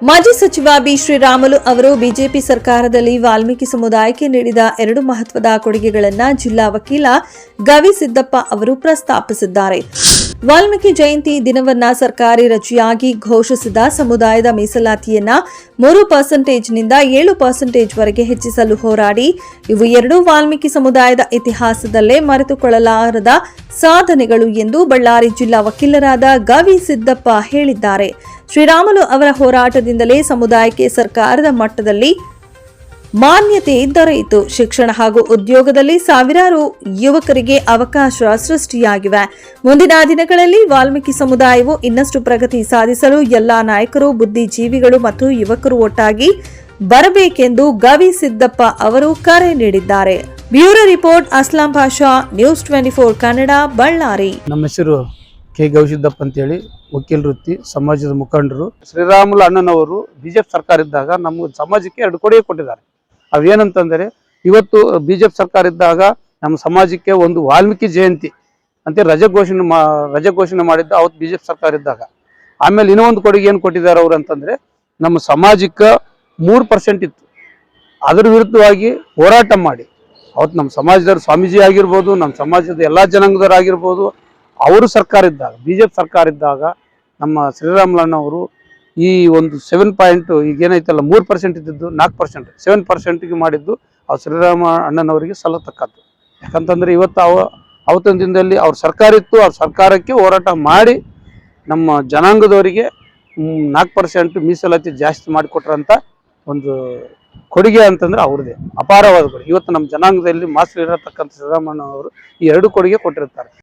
ಮಾಜಿ ಸಚಿವ ಬಿ ಶ್ರೀರಾಮುಲು ಅವರು ಬಿಜೆಪಿ ಸರ್ಕಾರದಲ್ಲಿ ವಾಲ್ಮೀಕಿ ಸಮುದಾಯಕ್ಕೆ ನೀಡಿದ 2 ಮಹತ್ವದ ಕೊಡುಗೆಗಳನ್ನು ಜಿಲ್ಲಾ ವಕೀಲ ಗವಿಸಿದ್ದಪ್ಪ ಅವರು ಪ್ರಸ್ತಾಪಿಸಿದ್ದಾರೆ. ವಾಲ್ಮೀಕಿ ಜಯಂತಿ ದಿನವನ್ನ ಸರ್ಕಾರಿ ರಜೆಯಾಗಿ ಘೋಷಿಸಿದ ಸಮುದಾಯದ ಮೀಸಲಾತಿಯನ್ನ 3% ನಿಂದ 7% ವರೆಗೆ ಹೆಚ್ಚಿಸಲು ಹೋರಾಡಿ ಇವು 2 ವಾಲ್ಮೀಕಿ ಸಮುದಾಯದ ಇತಿಹಾಸದಲ್ಲೇ ಮರೆತುಕೊಳ್ಳಲಾರದ ಸಾಧನೆಗಳು ಎಂದು ಬಳ್ಳಾರಿ ಜಿಲ್ಲಾ ವಕೀಲರಾದ ಗವಿಸಿದ್ದಪ್ಪ ಹೇಳಿದ್ದಾರೆ. ಶ್ರೀರಾಮುಲು ಅವರ ಹೋರಾಟದಿಂದಲೇ ಸಮುದಾಯಕ್ಕೆ ಸರ್ಕಾರದ ಮಟ್ಟದಲ್ಲಿ ಮಾನ್ಯತೆ ದೊರೆಯಿತು. ಶಿಕ್ಷಣ ಹಾಗೂ ಉದ್ಯೋಗದಲ್ಲಿ ಸಾವಿರಾರು ಯುವಕರಿಗೆ ಅವಕಾಶ ಸೃಷ್ಟಿಯಾಗಿವೆ. ಮುಂದಿನ ದಿನಗಳಲ್ಲಿ ವಾಲ್ಮೀಕಿ ಸಮುದಾಯವು ಇನ್ನಷ್ಟು ಪ್ರಗತಿ ಸಾಧಿಸಲು ಎಲ್ಲಾ ನಾಯಕರು, ಬುದ್ಧಿಜೀವಿಗಳು ಮತ್ತು ಯುವಕರು ಒಟ್ಟಾಗಿ ಬರಬೇಕೆಂದು ಗವಿಸಿದ್ದಪ್ಪ ಅವರು ಕರೆ ನೀಡಿದ್ದಾರೆ. Bureau report Aslam Pasha, news 24 Kannada, Ballari. ನಮ್ಮ ಹೆಸರು ಕೆ ಗವಿಸಿದ್ದಪ್ಪ ಅಂತೇಳಿ, ವಕೀಲ ವೃತ್ತಿ, ಸಮಾಜದ ಮುಖಂಡರು. ಶ್ರೀರಾಮುಲು ಅಣ್ಣನವರು ಬಿಜೆಪಿ ಸರ್ಕಾರ ಇದ್ದಾಗ ನಮ್ಮ ಸಮಾಜಕ್ಕೆ 2 ಕೊಡುಗೆ ಕೊಟ್ಟಿದ್ದಾರೆ. ಅವೇನಂತಂದರೆ, ಇವತ್ತು ಬಿಜೆಪಿ ಸರ್ಕಾರ ಇದ್ದಾಗ ನಮ್ಮ ಸಮಾಜಕ್ಕೆ ಒಂದು ವಾಲ್ಮೀಕಿ ಜಯಂತಿ ಅಂತ ರಜೆ ಘೋಷಣೆ ಮಾಡಿದ್ದ ಅವತ್ತು ಬಿಜೆಪಿ ಸರ್ಕಾರ ಇದ್ದಾಗ. ಆಮೇಲೆ ಇನ್ನೊಂದು ಕೊಡುಗೆ ಏನು ಕೊಟ್ಟಿದ್ದಾರೆ ಅವರು ಅಂತಂದರೆ, ನಮ್ಮ ಸಮಾಜಕ್ಕೆ 3% ಇತ್ತು, ಅದರ ವಿರುದ್ಧವಾಗಿ ಹೋರಾಟ ಮಾಡಿ ಅವತ್ತು ನಮ್ಮ ಸಮಾಜದವ್ರು ಸ್ವಾಮೀಜಿ ಆಗಿರ್ಬೋದು, ನಮ್ಮ ಸಮಾಜದ ಎಲ್ಲ ಜನಾಂಗದವ್ರು ಆಗಿರ್ಬೋದು, ಅವರು ಸರ್ಕಾರ ಇದ್ದಾಗ, ಬಿಜೆಪಿ ಸರ್ಕಾರ ಇದ್ದಾಗ ನಮ್ಮ ಶ್ರೀರಾಮುಲು ಅಣ್ಣವರು ಈ ಒಂದು 7 ಈಗೇನೈತಲ್ಲ 3% ಇದ್ದಿದ್ದು 4%, 7%ಗೆ ಮಾಡಿದ್ದು ಅವ್ರು ಶ್ರೀರಾಮ ಅಣ್ಣನವರಿಗೆ ಸಲ್ಲತಕ್ಕದ್ದು. ಯಾಕಂತಂದರೆ ಇವತ್ತು ಅವತ್ತಿನ ದಿನದಲ್ಲಿ ಅವ್ರ ಸರ್ಕಾರ ಇತ್ತು, ಅವ್ರ ಸರ್ಕಾರಕ್ಕೆ ಹೋರಾಟ ಮಾಡಿ ನಮ್ಮ ಜನಾಂಗದವರಿಗೆ 4% ಮೀಸಲಾತಿ ಜಾಸ್ತಿ ಮಾಡಿಕೊಟ್ರಂಥ ಒಂದು ಕೊಡುಗೆ ಅಂತಂದ್ರೆ ಅವ್ರದ್ದೇ ಅಪಾರವಾದ ಕೊಡುಗೆ. ಇವತ್ತು ನಮ್ಮ ಜನಾಂಗದಲ್ಲಿ ಮಾಸ್ಟರ್ ಇರತಕ್ಕಂಥ ಶ್ರೀರಾಮಣ್ಣವರು ಈ 2 ಕೊಡುಗೆ ಕೊಟ್ಟಿರ್ತಾರೆ.